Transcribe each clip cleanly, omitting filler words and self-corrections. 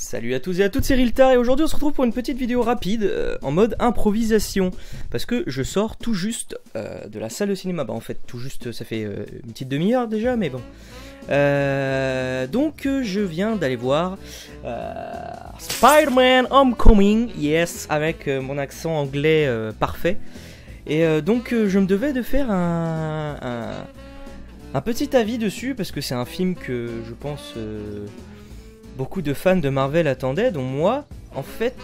Salut à tous et à toutes, c'est Riltar et aujourd'hui on se retrouve pour une petite vidéo rapide en mode improvisation parce que je sors tout juste de la salle de cinéma. Bah en fait tout juste ça fait une petite demi-heure déjà mais bon. Donc je viens d'aller voir Spider-Man Homecoming, yes, avec mon accent anglais parfait. Et donc je me devais de faire un petit avis dessus parce que c'est un film que je pense beaucoup de fans de Marvel attendaient, dont moi. En fait,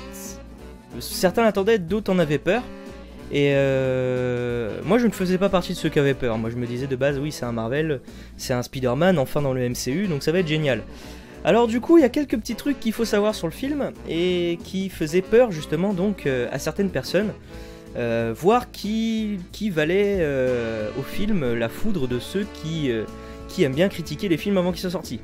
certains l'attendaient, d'autres en avaient peur. Et moi je ne faisais pas partie de ceux qui avaient peur. Moi je me disais de base, oui, c'est un Marvel, c'est un Spider-Man, enfin dans le MCU, donc ça va être génial. Alors du coup, il y a quelques petits trucs qu'il faut savoir sur le film et qui faisaient peur justement donc à certaines personnes. Voire qui valait au film la foudre de ceux qui aiment bien critiquer les films avant qu'ils soient sortis.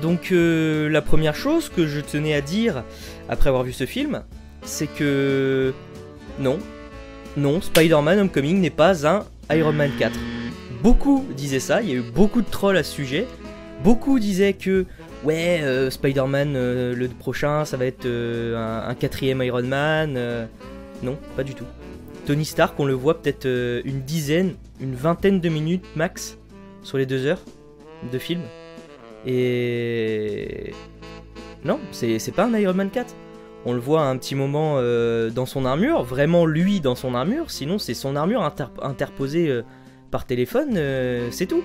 Donc la première chose que je tenais à dire après avoir vu ce film, c'est que non, Spider-Man Homecoming n'est pas un Iron Man 4. Beaucoup disaient ça, il y a eu beaucoup de trolls à ce sujet. Beaucoup disaient que ouais, Spider-Man le prochain ça va être un quatrième Iron Man. Non, pas du tout. Tony Stark, on le voit peut-être une vingtaine de minutes max sur les 2 heures de film. Et non, c'est pas un Iron Man 4. On le voit un petit moment dans son armure, vraiment lui dans son armure, sinon c'est son armure interposée par téléphone, c'est tout.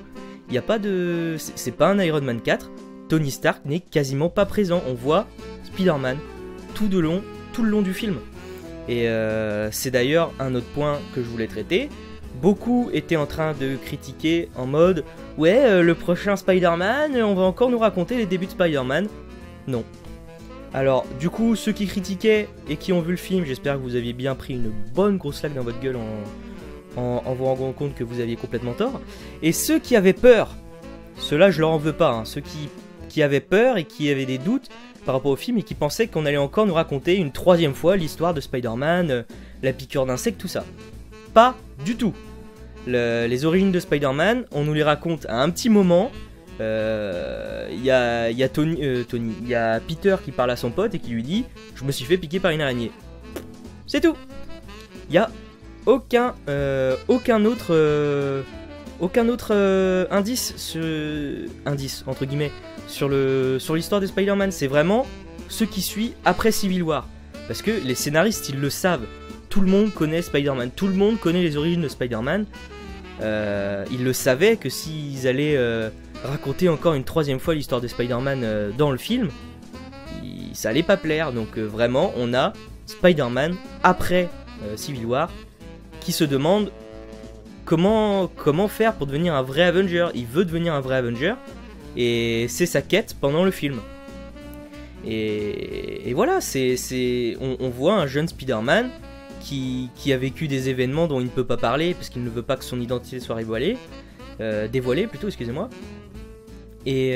Il y a pas de... C'est pas un Iron Man 4, Tony Stark n'est quasiment pas présent, on voit Spider-Man tout le long du film. Et c'est d'ailleurs un autre point que je voulais traiter. Beaucoup étaient en train de critiquer en mode ouais, le prochain Spider-Man, on va encore nous raconter les débuts de Spider-Man. Non. Alors, du coup, ceux qui critiquaient et qui ont vu le film, j'espère que vous aviez bien pris une bonne grosse claque dans votre gueule en vous rendant compte que vous aviez complètement tort. Et ceux qui avaient peur, ceux-là je leur en veux pas, hein. Ceux qui avaient peur et qui avaient des doutes par rapport au film et qui pensaient qu'on allait encore nous raconter une 3e fois l'histoire de Spider-Man, la piqûre d'insectes, tout ça. Pas du tout. Les origines de Spider-Man, on nous les raconte à un petit moment. Il y a Peter qui parle à son pote et qui lui dit « Je me suis fait piquer par une araignée ». C'est tout. Il n'y a aucun autre indice entre guillemets sur l'histoire de Spider-Man. C'est vraiment ce qui suit après Civil War. Parce que les scénaristes, ils le savent. Tout le monde connaît Spider-Man. Tout le monde connaît les origines de Spider-Man. Ils le savaient que s'ils allaient raconter encore une 3e fois l'histoire de Spider-Man dans le film, ça allait pas plaire. Donc vraiment, on a Spider-Man après Civil War qui se demande comment faire pour devenir un vrai Avenger. Il veut devenir un vrai Avenger et c'est sa quête pendant le film. Et voilà, on voit un jeune Spider-Man qui a vécu des événements dont il ne peut pas parler parce qu'il ne veut pas que son identité soit dévoilée plutôt, excusez-moi. Et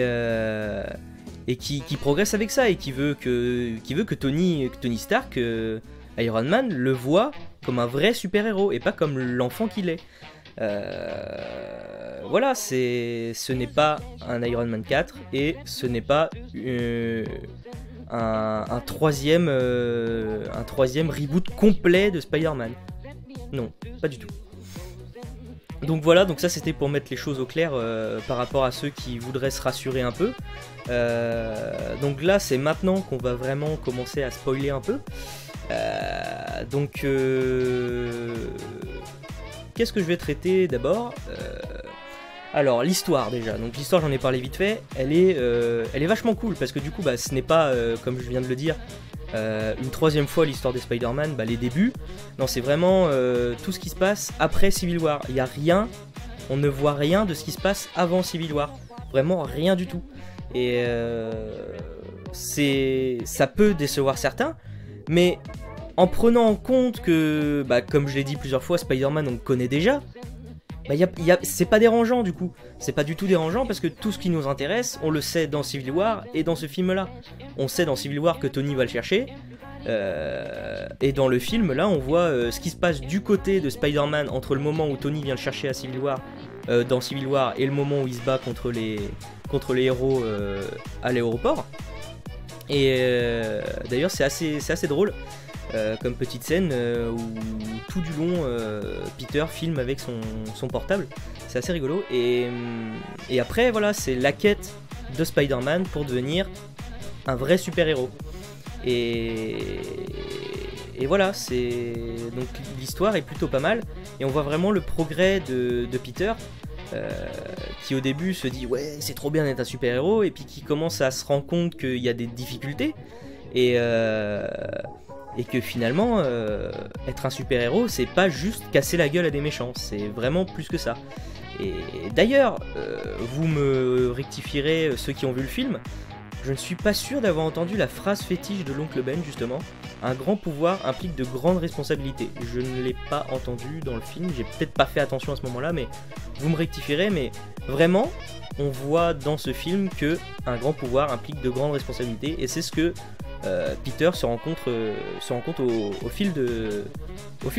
qui progresse avec ça et qui veut que Tony Stark, Iron Man, le voit comme un vrai super-héros et pas comme l'enfant qu'il est. Voilà, ce n'est pas un Iron Man 4 et ce n'est pas un troisième reboot complet de Spider-Man. Non, pas du tout. Donc voilà, donc ça c'était pour mettre les choses au clair par rapport à ceux qui voudraient se rassurer un peu. Donc là c'est maintenant qu'on va vraiment commencer à spoiler un peu. Qu'est-ce que je vais traiter d'abord alors l'histoire déjà, donc l'histoire j'en ai parlé vite fait, elle est vachement cool parce que du coup ce n'est pas comme je viens de le dire une 3e fois l'histoire des Spider-Man, les débuts, non c'est vraiment tout ce qui se passe après Civil War, il y a rien, on ne voit rien de ce qui se passe avant Civil War, vraiment rien du tout, et ça peut décevoir certains, mais en prenant en compte que, comme je l'ai dit plusieurs fois, Spider-Man on le connaît déjà, c'est pas dérangeant du coup, c'est pas du tout dérangeant parce que tout ce qui nous intéresse, on le sait dans Civil War et dans ce film là. On sait dans Civil War que Tony va le chercher, et dans le film là on voit ce qui se passe du côté de Spider-Man entre le moment où Tony vient le chercher à Civil War, dans Civil War, et le moment où il se bat contre les héros à l'aéroport. Et d'ailleurs c'est assez drôle comme petite scène où tout du long Peter filme avec son portable. C'est assez rigolo. Et après voilà, c'est la quête de Spider-Man pour devenir un vrai super-héros. Et voilà, donc l'histoire est plutôt pas mal. Et on voit vraiment le progrès de Peter. Qui au début se dit ouais c'est trop bien d'être un super héros, et puis qui commence à se rendre compte qu'il y a des difficultés et que finalement être un super héros c'est pas juste casser la gueule à des méchants, c'est vraiment plus que ça. Et d'ailleurs vous me rectifierez ceux qui ont vu le film, je ne suis pas sûr d'avoir entendu la phrase fétiche de l'oncle Ben justement. Un grand pouvoir implique de grandes responsabilités. Je ne l'ai pas entendu dans le film, j'ai peut-être pas fait attention à ce moment-là, mais vous me rectifierez. Mais vraiment, on voit dans ce film que un grand pouvoir implique de grandes responsabilités, et c'est ce que Peter se rend compte au fil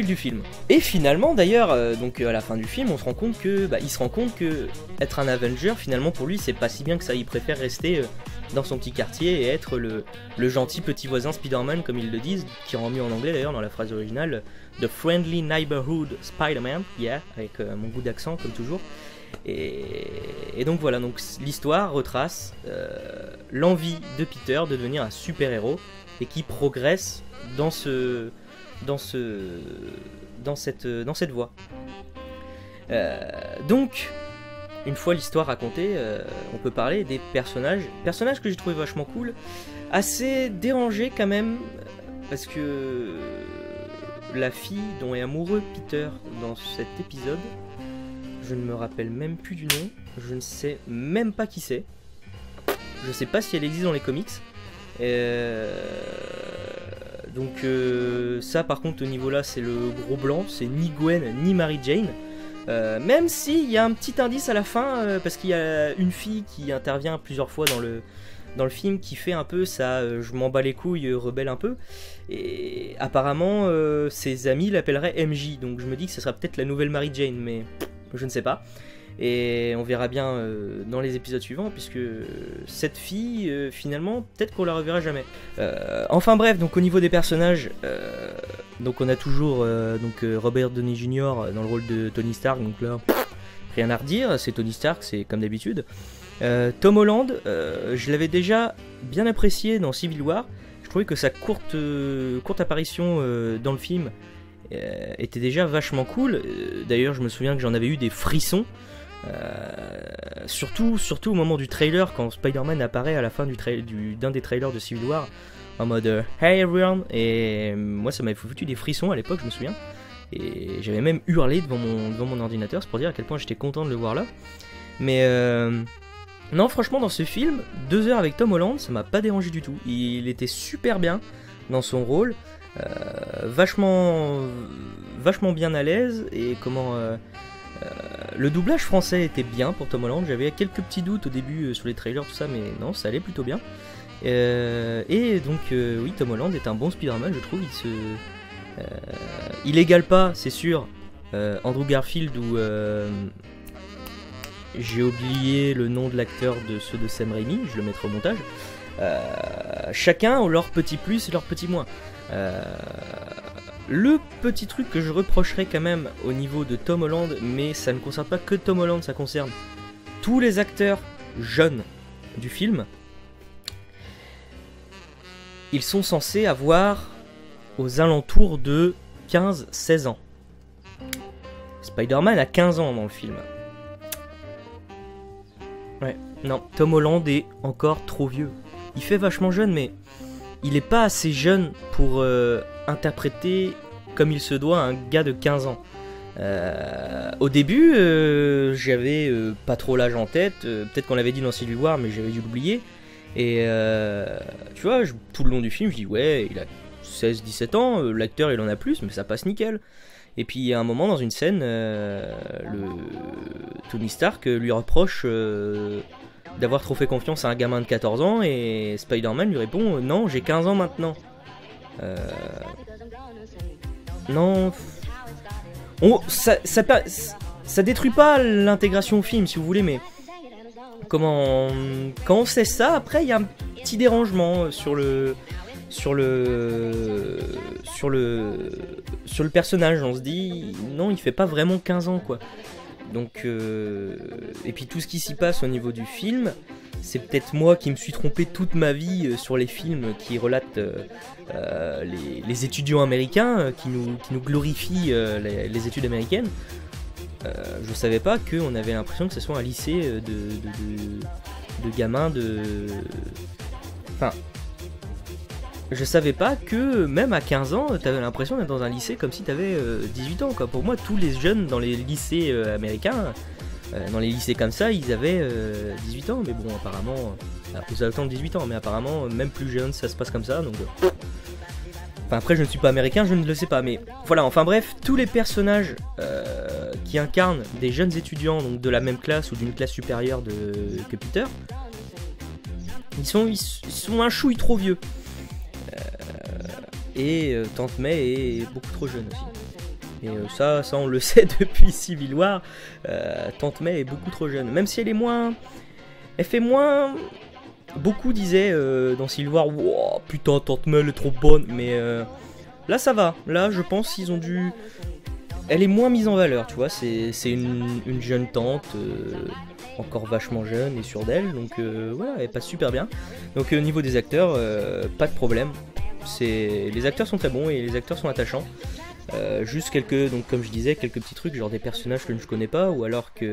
du film. Et finalement, d'ailleurs, donc à la fin du film, il se rend compte que être un Avenger, finalement pour lui, c'est pas si bien que ça. Il préfère rester dans son petit quartier et être le gentil petit voisin Spider-Man, comme ils le disent, qui est remis en anglais d'ailleurs dans la phrase originale, The Friendly Neighborhood Spider-Man, yeah, avec mon goût d'accent comme toujours. Et donc voilà, donc l'histoire retrace l'envie de Peter de devenir un super-héros et qui progresse dans cette voie. Donc une fois l'histoire racontée, on peut parler des personnages que j'ai trouvé vachement cool, assez dérangés quand même, parce que la fille dont est amoureux Peter dans cet épisode, je ne me rappelle même plus du nom, je ne sais même pas qui c'est, je sais pas si elle existe dans les comics, donc ça par contre au niveau là c'est le gros blanc, c'est ni Gwen ni Mary Jane. Même s'il y a un petit indice à la fin, parce qu'il y a une fille qui intervient plusieurs fois dans le film qui fait un peu ça, je m'en bats les couilles, rebelle un peu, et apparemment ses amis l'appelleraient MJ, donc je me dis que ce sera peut-être la nouvelle Mary Jane, mais je ne sais pas, et on verra bien dans les épisodes suivants, puisque cette fille finalement peut-être qu'on la reverra jamais. Enfin bref, donc au niveau des personnages, donc on a toujours Robert Downey Jr. dans le rôle de Tony Stark, donc là rien à redire, c'est Tony Stark, c'est comme d'habitude. Tom Holland, je l'avais déjà bien apprécié dans Civil War, je trouvais que sa courte apparition dans le film était déjà vachement cool. D'ailleurs je me souviens que j'en avais eu des frissons, surtout au moment du trailer, quand Spider-Man apparaît à la fin d'un des trailers de Civil War en mode Hey everyone, et moi ça m'avait foutu des frissons à l'époque, je me souviens, et j'avais même hurlé devant mon ordinateur, c'est pour dire à quel point j'étais content de le voir là. Mais non, franchement dans ce film, 2 heures avec Tom Holland, ça m'a pas dérangé du tout, il était super bien dans son rôle, vachement bien à l'aise, et le doublage français était bien pour Tom Holland, j'avais quelques petits doutes au début sur les trailers tout ça, mais non, ça allait plutôt bien. Et donc oui, Tom Holland est un bon Spider-Man, je trouve. Il égale pas, c'est sûr, Andrew Garfield ou j'ai oublié le nom de l'acteur de ceux de Sam Raimi, je le mettrai au montage. Chacun ont leurs petits plus et leurs petits moins. Le petit truc que je reprocherais quand même au niveau de Tom Holland, mais ça ne concerne pas que Tom Holland, ça concerne tous les acteurs jeunes du film. Ils sont censés avoir aux alentours de 15-16 ans. Spider-Man a 15 ans dans le film. Ouais, non, Tom Holland est encore trop vieux. Il fait vachement jeune, mais il est pas assez jeune pour interpréter comme il se doit un gars de 15 ans. Au début, j'avais pas trop l'âge en tête. Peut-être qu'on l'avait dit dans Civil War, mais j'avais dû l'oublier. Et tu vois, tout le long du film, je dis ouais, il a 16-17 ans, l'acteur il en a plus, mais ça passe nickel. Et puis à un moment dans une scène, Tony Stark lui reproche d'avoir trop fait confiance à un gamin de 14 ans, et Spider-Man lui répond non, j'ai 15 ans maintenant. Non, ça détruit pas l'intégration au film si vous voulez, mais comment quand on sait ça, après il y a un petit dérangement sur le personnage. On se dit non, il fait pas vraiment 15 ans quoi. Donc et puis tout ce qui s'y passe au niveau du film, c'est peut-être moi qui me suis trompé toute ma vie sur les films qui relatent les étudiants américains, qui nous glorifient les études américaines. Je savais pas qu'on avait l'impression que ce soit un lycée de gamins de... Enfin... Je savais pas que même à 15 ans, t'avais l'impression d'être dans un lycée comme si t'avais 18 ans quoi. Pour moi, tous les jeunes dans les lycées américains, dans les lycées comme ça, ils avaient 18 ans. Mais bon, apparemment, aux alentours de 18 ans, mais apparemment, même plus jeune, ça se passe comme ça. Donc, enfin, après, je ne suis pas américain, je ne le sais pas. Mais voilà, enfin bref, tous les personnages qui incarnent des jeunes étudiants, donc de la même classe ou d'une classe supérieure que Peter, ils sont un chouille trop vieux. Et Tante May est beaucoup trop jeune aussi. Et ça on le sait depuis Civil War. Tante May est beaucoup trop jeune. Même si elle est moins... Elle fait moins... Beaucoup disaient dans Civil War, wow, putain Tante May elle est trop bonne. Mais là ça va. Là je pense qu'ils ont dû... Elle est moins mise en valeur, tu vois. C'est une jeune tante... encore vachement jeune et sûre d'elle. Donc voilà, elle passe super bien. Donc au niveau des acteurs, pas de problème. Les acteurs sont très bons et les acteurs sont attachants. Juste quelques, donc comme je disais, quelques petits trucs, genre des personnages que je connais pas, ou alors qui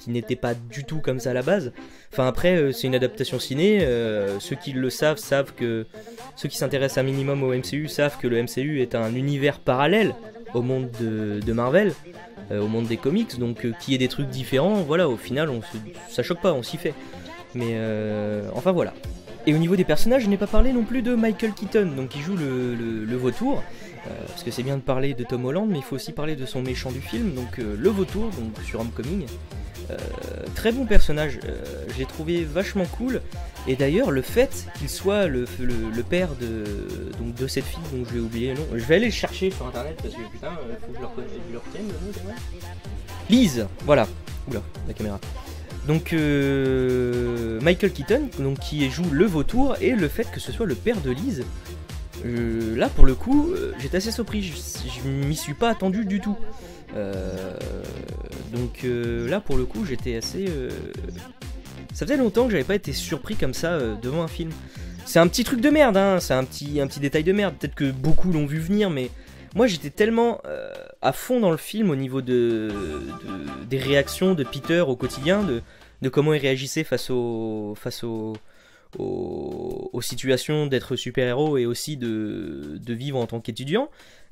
n'étaient pas du tout comme ça à la base. Enfin après, c'est une adaptation ciné. Ceux qui le savent que ceux qui s'intéressent un minimum au MCU savent que le MCU est un univers parallèle au monde de Marvel, au monde des comics. Donc qu'il y ait des trucs différents, voilà, au final, ça choque pas, on s'y fait. Mais enfin voilà. Et au niveau des personnages, je n'ai pas parlé non plus de Michael Keaton, donc qui joue le vautour, parce que c'est bien de parler de Tom Holland, mais il faut aussi parler de son méchant du film, donc le vautour, donc sur Homecoming. Très bon personnage, j'ai trouvé vachement cool, et d'ailleurs le fait qu'il soit le père de cette fille dont je vais oublier le nom, je vais aller le chercher sur internet parce que putain, faut que je le retienne le nom quand même. Liz, voilà, oula, la caméra. Donc Michael Keaton, donc, qui joue le vautour, et le fait que ce soit le père de Liz, là pour le coup j'étais assez surpris, je m'y suis pas attendu du tout. Donc là pour le coup j'étais assez... Ça faisait longtemps que j'avais pas été surpris comme ça devant un film. C'est un petit truc de merde, hein, c'est un petit détail de merde, peut-être que beaucoup l'ont vu venir, mais... Moi j'étais tellement à fond dans le film au niveau des réactions de Peter au quotidien, de comment il réagissait face aux situations d'être super-héros et aussi de vivre en tant qu'étudiant.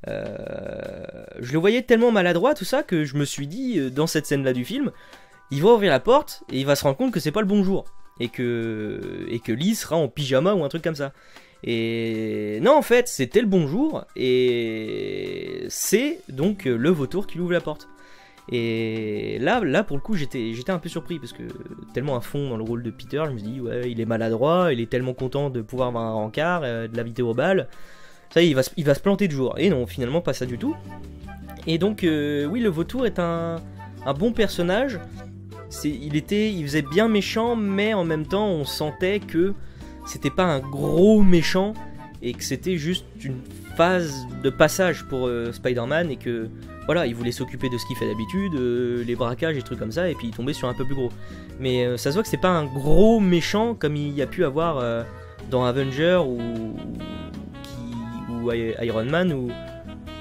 Je le voyais tellement maladroit tout ça que je me suis dit dans cette scène là du film, il va ouvrir la porte et il va se rendre compte que c'est pas le bon jour et que Liz sera en pyjama ou un truc comme ça. Et non, en fait, c'était le bon jour, et c'est donc le vautour qui lui ouvre la porte. Et là pour le coup, j'étais un peu surpris, parce que tellement à fond dans le rôle de Peter, je me suis dit, ouais, il est maladroit, il est tellement content de pouvoir avoir un rencard, de l'inviter au bal, ça y est, il va se planter de jour. Et non, finalement, pas ça du tout. Et donc, oui, le vautour est un bon personnage. Il faisait bien méchant, mais en même temps, on sentait que c'était pas un gros méchant et que c'était juste une phase de passage pour Spider-Man, et que voilà, il voulait s'occuper de ce qu'il fait d'habitude, les braquages et trucs comme ça, et puis il tombait sur un peu plus gros. Mais ça se voit que c'est pas un gros méchant comme il y a pu avoir dans Avenger ou Iron Man, où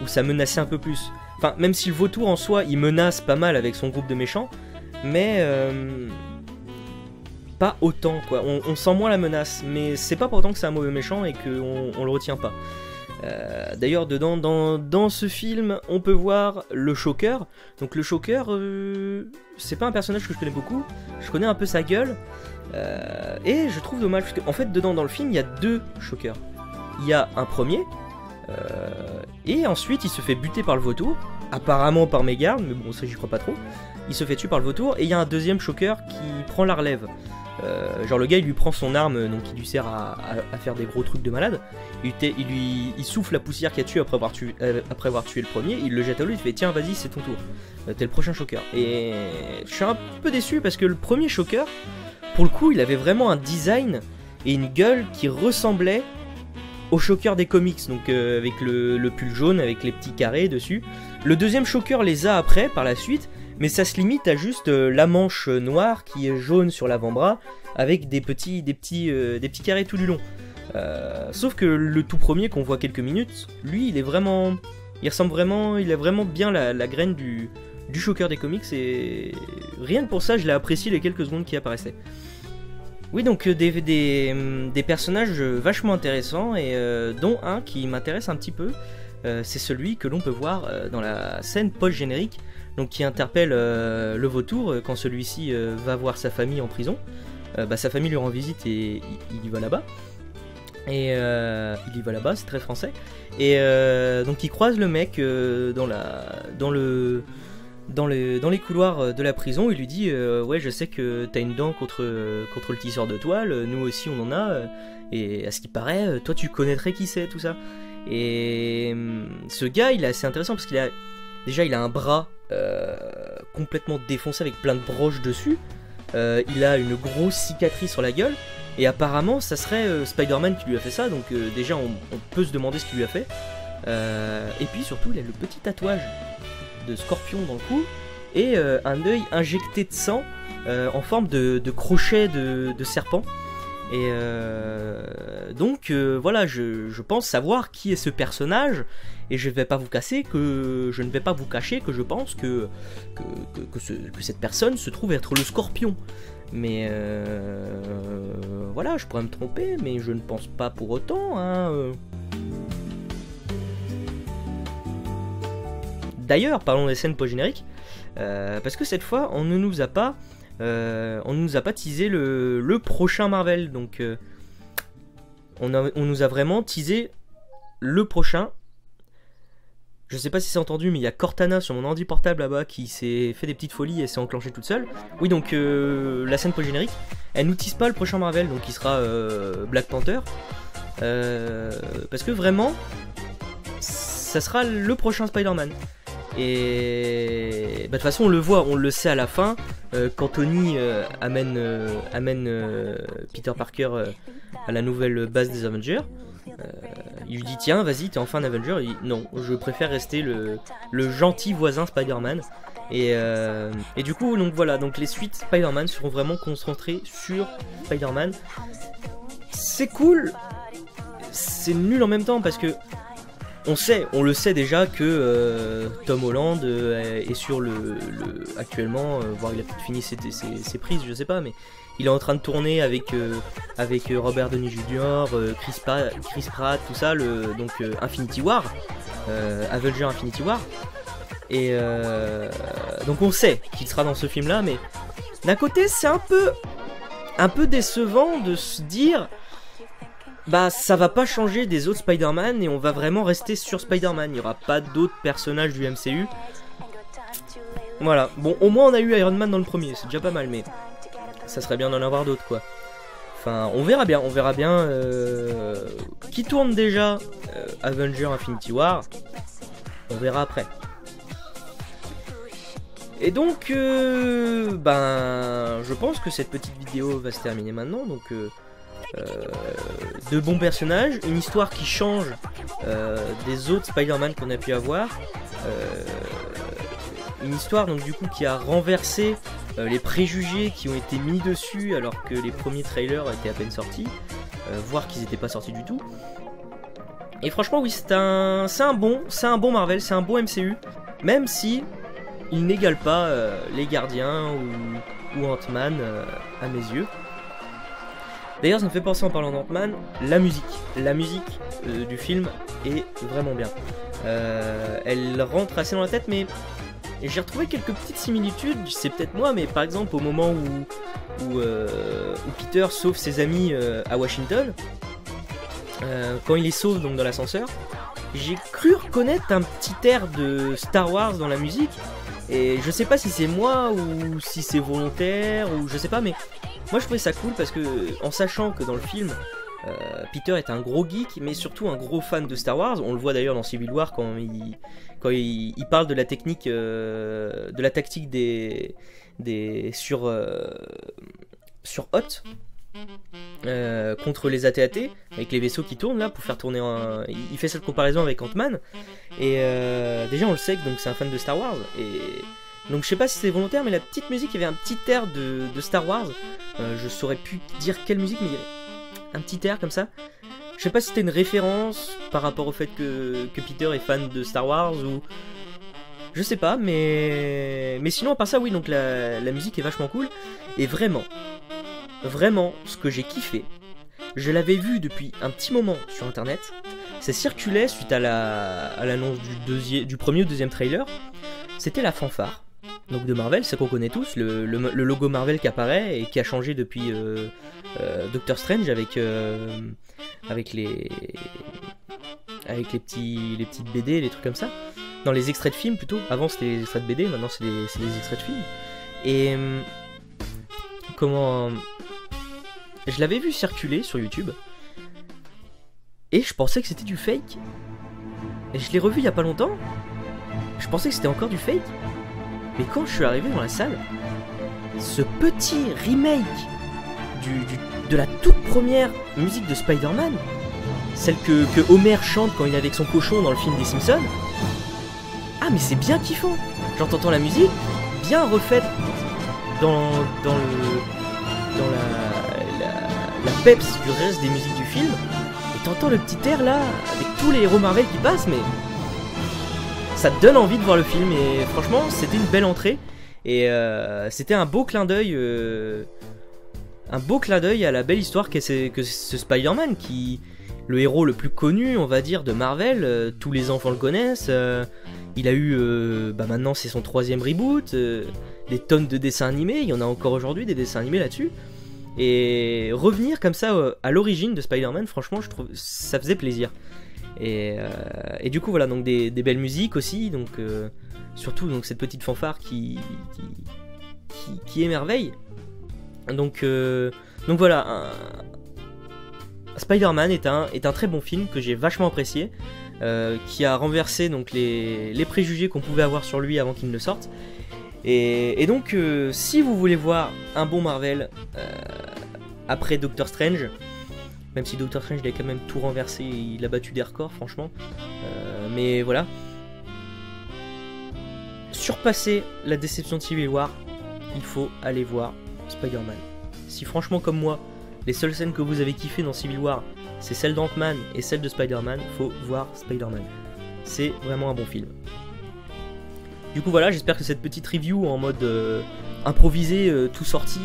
ça menaçait un peu plus. Enfin, même si le vautour en soi il menace pas mal avec son groupe de méchants, mais pas autant quoi, on sent moins la menace, mais c'est pas pour autant que c'est un mauvais méchant et qu'on le retient pas. D'ailleurs dans ce film on peut voir le Shocker. Donc le Shocker, c'est pas un personnage que je connais beaucoup, je connais un peu sa gueule, et je trouve dommage parce qu'en fait dedans dans le film il y a deux Shockers. Il y a un premier, et ensuite il se fait buter par le vautour, apparemment par mégarde, mais bon ça j'y crois pas trop. Il se fait tuer par le vautour, et il y a un deuxième Shocker qui prend la relève. Genre le gars il lui prend son arme donc qui lui sert à faire des gros trucs de malade. Il souffle la poussière qu'il y a dessus après avoir tué le premier, il le jette à l'eau, il fait tiens vas-y c'est ton tour, t'es le prochain Shocker. Et je suis un peu déçu parce que le premier Shocker, pour le coup il avait vraiment un design et une gueule qui ressemblait au Shocker des comics, donc avec le pull jaune avec les petits carrés dessus. Le deuxième Shocker les a après par la suite, mais ça se limite à juste la manche noire qui est jaune sur l'avant-bras avec des petits carrés tout du long. Sauf que le tout premier qu'on voit quelques minutes, lui il ressemble vraiment, il a vraiment bien la graine du Shocker des comics, et rien que pour ça je l'ai apprécié les quelques secondes qui apparaissaient. Oui, donc des personnages vachement intéressants, et dont un qui m'intéresse un petit peu, c'est celui que l'on peut voir dans la scène post-générique, donc qui interpelle le vautour quand celui-ci va voir sa famille en prison. Sa famille lui rend visite et il y va là-bas. Et il y va là-bas, c'est très français. Et donc il croise le mec dans les couloirs de la prison. Il lui dit ouais, je sais que t'as une dent contre le tisseur de toile, nous aussi on en a, et à ce qui paraît toi tu connaîtrais qui c'est, tout ça. Et ce gars il est assez intéressant parce qu'il a un bras complètement défoncé avec plein de broches dessus. Il a une grosse cicatrice sur la gueule, et apparemment ça serait Spider-Man qui lui a fait ça, donc déjà on peut se demander ce qu'il lui a fait. Et puis surtout il a le petit tatouage de scorpion dans le cou, et un œil injecté de sang en forme de crochet de serpent. Et donc voilà, je pense savoir qui est ce personnage, et je ne vais pas vous cacher que je pense que cette personne se trouve être le Scorpion. Mais voilà, je pourrais me tromper, mais je ne pense pas pour autant, hein. D'ailleurs, parlons des scènes post-génériques, parce que cette fois, on ne nous a pas teasé le prochain Marvel, donc on nous a vraiment teasé le prochain. Je sais pas si c'est entendu, mais il y a Cortana sur mon ordi portable là-bas qui s'est fait des petites folies et s'est enclenchée toute seule. Oui, donc la scène post-générique, elle nous tease pas le prochain Marvel, donc qui sera Black Panther, parce que vraiment, ça sera le prochain Spider-Man. Et de toute façon on le voit, on le sait à la fin, quand Tony amène Peter Parker à la nouvelle base des Avengers. Il lui dit tiens vas-y t'es enfin un Avenger, il dit non, je préfère rester le gentil voisin Spider-Man. Et du coup donc voilà, donc les suites Spider-Man seront vraiment concentrées sur Spider-Man. C'est cool, c'est nul en même temps parce que on le sait déjà que Tom Holland est sur actuellement, voire il a peut-être fini ses prises, je sais pas, mais il est en train de tourner avec Robert Downey Jr., Chris Pratt, tout ça, donc Infinity War, Avenger Infinity War, et donc on sait qu'il sera dans ce film-là, mais d'un côté c'est un peu décevant de se dire ça va pas changer des autres Spider-Man et on va vraiment rester sur Spider-Man, il n'y aura pas d'autres personnages du MCU. Voilà, bon au moins on a eu Iron Man dans le premier, c'est déjà pas mal, mais ça serait bien d'en avoir d'autres quoi. Enfin on verra bien qui tourne déjà Avenger Infinity War, on verra après. Et donc je pense que cette petite vidéo va se terminer maintenant, donc de bons personnages, une histoire qui change des autres Spider-Man qu'on a pu avoir, une histoire donc du coup qui a renversé les préjugés qui ont été mis dessus alors que les premiers trailers étaient à peine sortis, voire qu'ils n'étaient pas sortis du tout. Et franchement oui, c'est un bon Marvel, c'est un bon MCU, même si il n'égale pas les Gardiens ou Ant-Man à mes yeux. D'ailleurs ça me fait penser, en parlant d'Ant-Man, la musique du film est vraiment bien. Elle rentre assez dans la tête, mais j'ai retrouvé quelques petites similitudes, c'est peut-être moi, mais par exemple au moment où Peter sauve ses amis à Washington, quand il les sauve donc dans l'ascenseur, j'ai cru reconnaître un petit air de Star Wars dans la musique, et je sais pas si c'est moi ou si c'est volontaire ou je sais pas, mais moi je trouvais ça cool parce que, en sachant que dans le film, Peter est un gros geek, mais surtout un gros fan de Star Wars. On le voit d'ailleurs dans Civil War quand il parle de la technique, de la tactique sur Hoth. Contre les AT-AT avec les vaisseaux qui tournent là pour faire tourner il fait cette comparaison avec Ant-Man et déjà on le sait que donc c'est un fan de Star Wars et donc je sais pas si c'est volontaire mais la petite musique il y avait un petit air de Star Wars, je saurais plus dire quelle musique mais il y avait un petit air comme ça. Je sais pas si c'était une référence par rapport au fait que Peter est fan de Star Wars ou je sais pas mais sinon à part ça oui donc la musique est vachement cool et vraiment ce que j'ai kiffé, je l'avais vu depuis un petit moment sur internet, ça circulait suite à l'annonce du premier ou deuxième trailer, c'était la fanfare donc de Marvel, c'est qu'on connaît tous, le logo Marvel qui apparaît et qui a changé depuis Doctor Strange avec les petites BD, les trucs comme ça, dans les extraits de films plutôt, avant c'était les extraits de BD, maintenant c'est les extraits de films, et je l'avais vu circuler sur YouTube et je pensais que c'était du fake. Et je l'ai revu il y a pas longtemps. Je pensais que c'était encore du fake. Mais quand je suis arrivé dans la salle, ce petit remake de la toute première musique de Spider-Man, celle que Homer chante quand il est avec son cochon dans le film des Simpsons. Ah mais c'est bien kiffant. J'entends la musique bien refaite dans la peps du reste des musiques du film, et t'entends le petit air là, avec tous les héros Marvel qui passent, mais ça te donne envie de voir le film, et franchement, c'était une belle entrée, et c'était un beau clin d'œil à la belle histoire que ce Spider-Man, qui le héros le plus connu, on va dire, de Marvel, tous les enfants le connaissent, il a eu, maintenant c'est son 3e reboot, des tonnes de dessins animés, il y en a encore aujourd'hui des dessins animés là-dessus. Et revenir comme ça à l'origine de Spider-Man, franchement, je trouve ça faisait plaisir. Et du coup, voilà, donc des belles musiques aussi, donc surtout donc cette petite fanfare qui émerveille. Donc voilà, Spider-Man est un très bon film que j'ai vachement apprécié, qui a renversé donc les préjugés qu'on pouvait avoir sur lui avant qu'il ne le sorte. Et donc, si vous voulez voir un bon Marvel après Doctor Strange, même si Doctor Strange il a quand même tout renversé, il a battu des records, franchement, mais voilà, surpasser la déception de Civil War, il faut aller voir Spider-Man. Si franchement, comme moi, les seules scènes que vous avez kiffées dans Civil War, c'est celle d'Ant-Man et celle de Spider-Man, faut voir Spider-Man. C'est vraiment un bon film. Du coup voilà, j'espère que cette petite review en mode improvisé, tout sorti,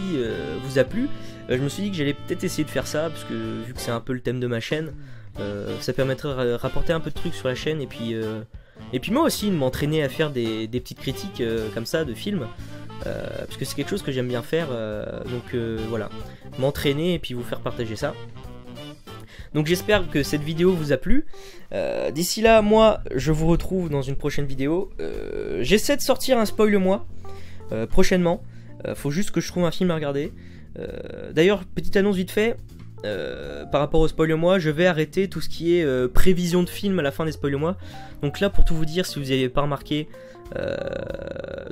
vous a plu. Je me suis dit que j'allais peut-être essayer de faire ça, parce que vu que c'est un peu le thème de ma chaîne, ça permettrait de rapporter un peu de trucs sur la chaîne, et puis moi aussi de m'entraîner à faire des petites critiques comme ça de films, parce que c'est quelque chose que j'aime bien faire, donc voilà, m'entraîner et puis vous faire partager ça. Donc j'espère que cette vidéo vous a plu. D'ici là, moi, je vous retrouve dans une prochaine vidéo. J'essaie de sortir un spoil-moi prochainement. Faut juste que je trouve un film à regarder. D'ailleurs, petite annonce vite fait. Par rapport au spoil-moi, je vais arrêter tout ce qui est prévision de film à la fin des spoil-moi. Donc là, pour tout vous dire, si vous n'avez pas remarqué,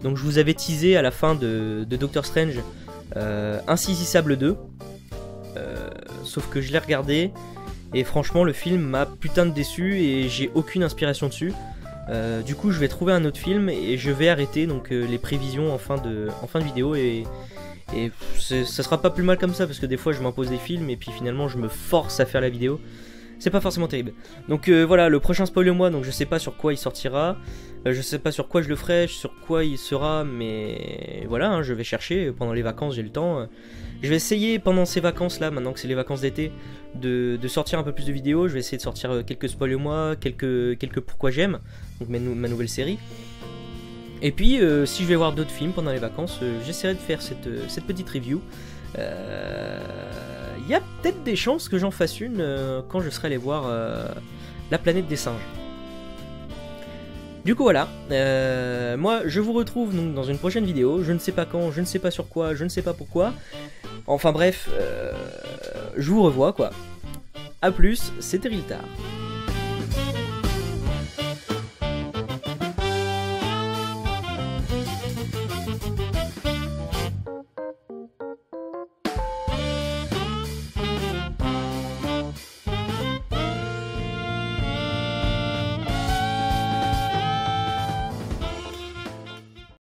donc je vous avais teasé à la fin de Doctor Strange Insaisissable 2. Sauf que je l'ai regardé. Et franchement, le film m'a putain de déçu et j'ai aucune inspiration dessus. Du coup, je vais trouver un autre film et je vais arrêter donc les prévisions en fin de vidéo. Et ça sera pas plus mal comme ça, parce que des fois, je m'impose des films et puis finalement, je me force à faire la vidéo. C'est pas forcément terrible. Donc voilà, le prochain spoil-moi, donc je sais pas sur quoi il sortira. Je sais pas sur quoi je le ferai, sur quoi il sera, mais voilà, hein, je vais chercher pendant les vacances, j'ai le temps. Je vais essayer pendant ces vacances là, maintenant que c'est les vacances d'été, de sortir un peu plus de vidéos. Je vais essayer de sortir quelques spoil-moi, quelques pourquoi j'aime, donc ma nouvelle série. Et puis si je vais voir d'autres films pendant les vacances, j'essaierai de faire cette petite review. Il y a peut-être des chances que j'en fasse une quand je serai allé voir La Planète des Singes. Du coup voilà, moi je vous retrouve donc dans une prochaine vidéo, je ne sais pas quand, je ne sais pas sur quoi, je ne sais pas pourquoi. Enfin bref, je vous revois quoi. A plus, c'était Riltar.